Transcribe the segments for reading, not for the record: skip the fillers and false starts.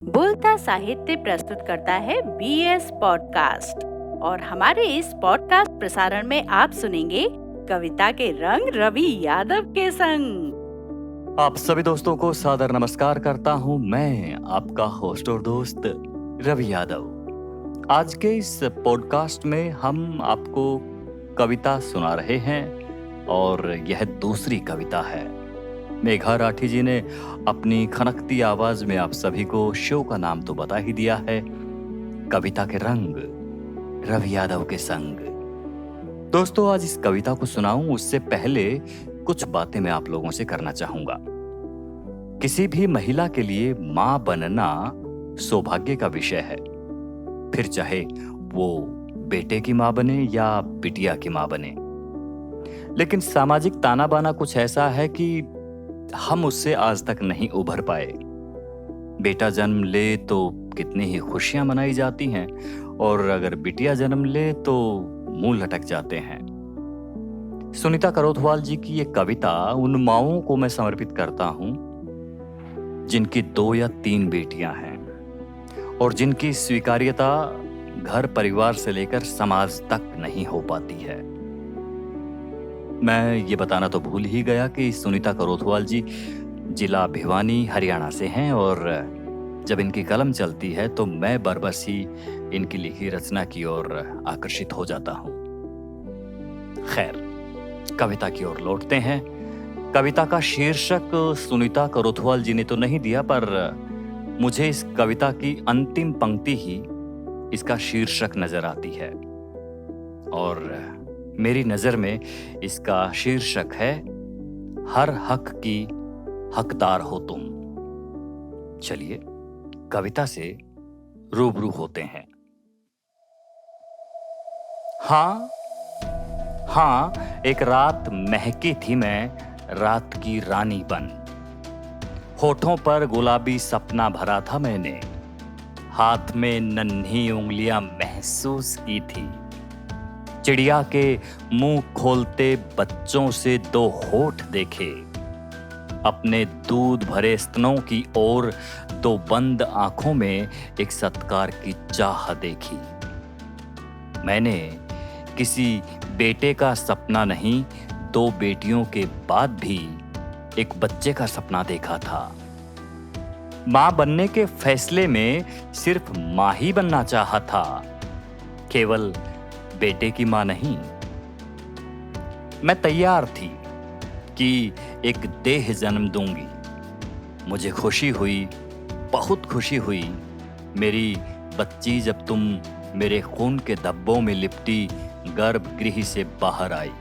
बोलता साहित्य प्रस्तुत करता है बीएस पॉडकास्ट। और हमारे इस पॉडकास्ट प्रसारण में आप सुनेंगे कविता के रंग रवि यादव के संग। आप सभी दोस्तों को सादर नमस्कार करता हूं। मैं आपका होस्ट और दोस्त रवि यादव। आज के इस पॉडकास्ट में हम आपको कविता सुना रहे हैं और यह दूसरी कविता है। मेघा राठी जी ने अपनी खनकती आवाज में आप सभी को शो का नाम तो बता ही दिया है, कविता के रंग रवि यादव के संग। दोस्तों, आज इस कविता को सुनाऊं उससे पहले कुछ बातें मैं आप लोगों से करना चाहूंगा। किसी भी महिला के लिए मां बनना सौभाग्य का विषय है, फिर चाहे वो बेटे की मां बने या बिटिया की मां बने। लेकिन सामाजिक ताना बाना कुछ ऐसा है कि हम उससे आज तक नहीं उभर पाए। बेटा जन्म ले तो कितनी ही खुशियां मनाई जाती हैं, और अगर बिटिया जन्म ले तो मुंह लटक जाते हैं। सुनीता करोथवाल जी की ये कविता उन माओं को मैं समर्पित करता हूं जिनकी 2 या 3 बेटियां हैं और जिनकी स्वीकार्यता घर परिवार से लेकर समाज तक नहीं हो पाती है। मैं ये बताना तो भूल ही गया कि सुनीता करोथवाल जी जिला भिवानी हरियाणा से हैं, और जब इनकी कलम चलती है तो मैं बरबस ही इनकी लिखी रचना की ओर आकर्षित हो जाता हूं। खैर, कविता की ओर लौटते हैं। कविता का शीर्षक सुनीता करोथवाल जी ने तो नहीं दिया, पर मुझे इस कविता की अंतिम पंक्ति ही इसका शीर्षक नजर आती है, और मेरी नजर में इसका शीर्षक है हर हक की हकदार हो तुम। चलिए कविता से रूबरू होते हैं। हाँ, एक रात महकी थी मैं रात की रानी बन। होठों पर गुलाबी सपना भरा था मैंने, हाथ में नन्ही उंगलियां महसूस की थी। चिड़िया के मुंह खोलते बच्चों से 2 होठ देखे, अपने दूध भरे स्तनों की ओर 2 बंद आंखों में एक सत्कार की चाह देखी। मैंने किसी बेटे का सपना नहीं, 2 बेटियों के बाद भी एक बच्चे का सपना देखा था। मां बनने के फैसले में सिर्फ मां ही बनना चाहा था, केवल बेटे की मां नहीं। मैं तैयार थी कि एक देह जन्म दूंगी। मुझे खुशी हुई, बहुत खुशी हुई, मेरी बच्ची जब तुम मेरे खून के धब्बों में लिपटी गर्भगृह से बाहर आई।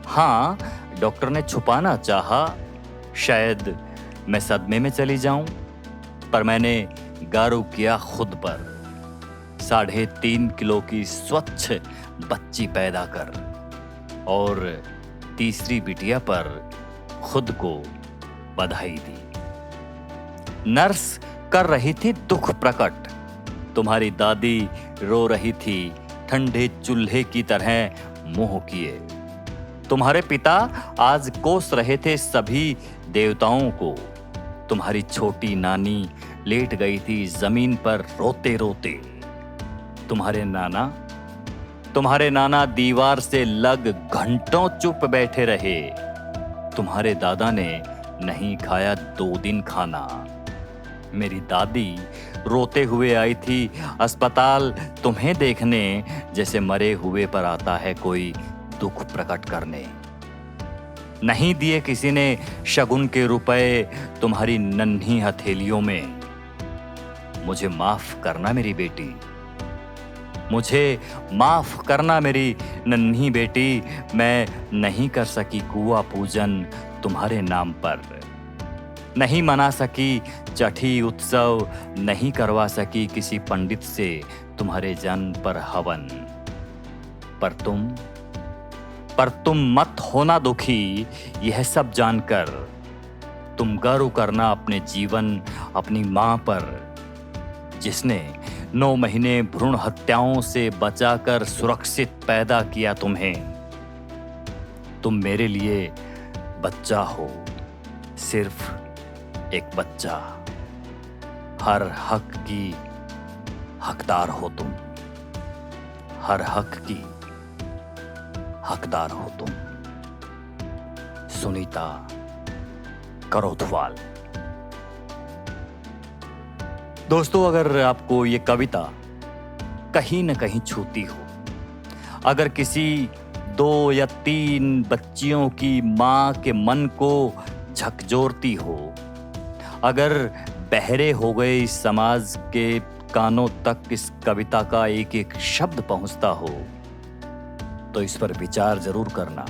हाँ, डॉक्टर ने छुपाना चाहा, शायद मैं सदमे में चली जाऊं, पर मैंने गर्व किया खुद पर। 3.5 किलो की स्वच्छ बच्ची पैदा कर, और तीसरी बिटिया पर खुद को बधाई दी। नर्स कर रही थी दुख प्रकट, तुम्हारी दादी रो रही थी ठंडे चूल्हे की तरह मुंह किए। तुम्हारे पिता आज कोस रहे थे सभी देवताओं को, तुम्हारी छोटी नानी लेट गई थी जमीन पर रोते रोते। तुम्हारे नाना दीवार से लग घंटों चुप बैठे रहे। तुम्हारे दादा ने नहीं खाया 2 दिन खाना। मेरी दादी रोते हुए आई थी अस्पताल तुम्हें देखने, जैसे मरे हुए पर आता है कोई दुख प्रकट करने। नहीं दिए किसी ने शगुन के रुपए तुम्हारी नन्ही हथेलियों में। मुझे माफ करना मेरी बेटी, मुझे माफ करना मेरी नन्ही बेटी, मैं नहीं कर सकी कुआं पूजन तुम्हारे नाम पर, नहीं मना सकी छठी उत्सव, नहीं करवा सकी किसी पंडित से तुम्हारे जन्म पर हवन। पर तुम मत होना दुखी, यह सब जानकर। तुम गर्व करना अपने जीवन अपनी मां पर, जिसने 9 महीने भ्रूण हत्याओं से बचाकर सुरक्षित पैदा किया तुम्हें। तुम मेरे लिए बच्चा हो, सिर्फ एक बच्चा, हर हक की हकदार हो तुम, हर हक की हकदार हो तुम। सुनीता करोथवाल। दोस्तों, अगर आपको ये कविता कहीं न कहीं छूती हो, अगर किसी 2 या 3 बच्चियों की माँ के मन को झकझोरती हो, अगर बहरे हो गए इस समाज के कानों तक इस कविता का एक एक शब्द पहुंचता हो, तो इस पर विचार जरूर करना,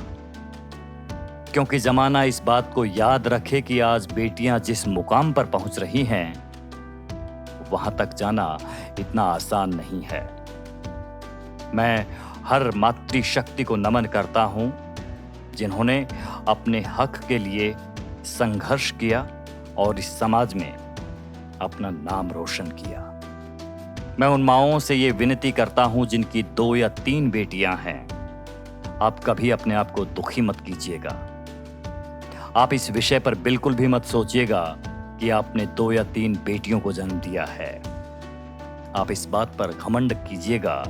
क्योंकि जमाना इस बात को याद रखे कि आज बेटियां जिस मुकाम पर पहुंच रही हैं, वहां तक जाना इतना आसान नहीं है। मैं हर मातृशक्ति को नमन करता हूं, जिन्होंने अपने हक के लिए संघर्ष किया और इस समाज में अपना नाम रोशन किया। मैं उन माओं से ये विनती करता हूं जिनकी 2 या 3 बेटियां हैं, आप कभी अपने आप को दुखी मत कीजिएगा। आप इस विषय पर बिल्कुल भी मत सोचिएगा कि आपने 2 या 3 बेटियों को जन्म दिया है। आप इस बात पर घमंड कीजिएगा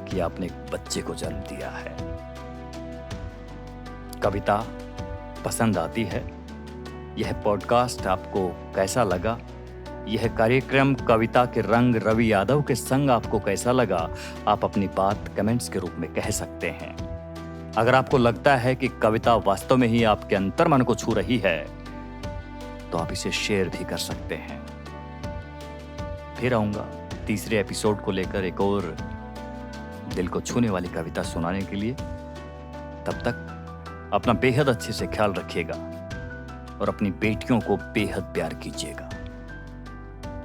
कि आपने एक बच्चे को जन्म दिया है। कविता पसंद आती है? यह पॉडकास्ट आपको कैसा लगा? यह कार्यक्रम कविता के रंग रवि यादव के संग आपको कैसा लगा? आप अपनी बात कमेंट्स के रूप में कह सकते हैं। अगर आपको लगता है कि कविता वास्तव में ही आपके अंतर्मन को छू रही है, तो आप इसे शेयर भी कर सकते हैं। फिर आऊंगा तीसरे एपिसोड को लेकर एक और दिल को छूने वाली कविता सुनाने के लिए। तब तक अपना बेहद अच्छे से ख्याल रखिएगा और अपनी बेटियों को बेहद प्यार कीजिएगा।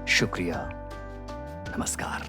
शुक्रिया, नमस्कार।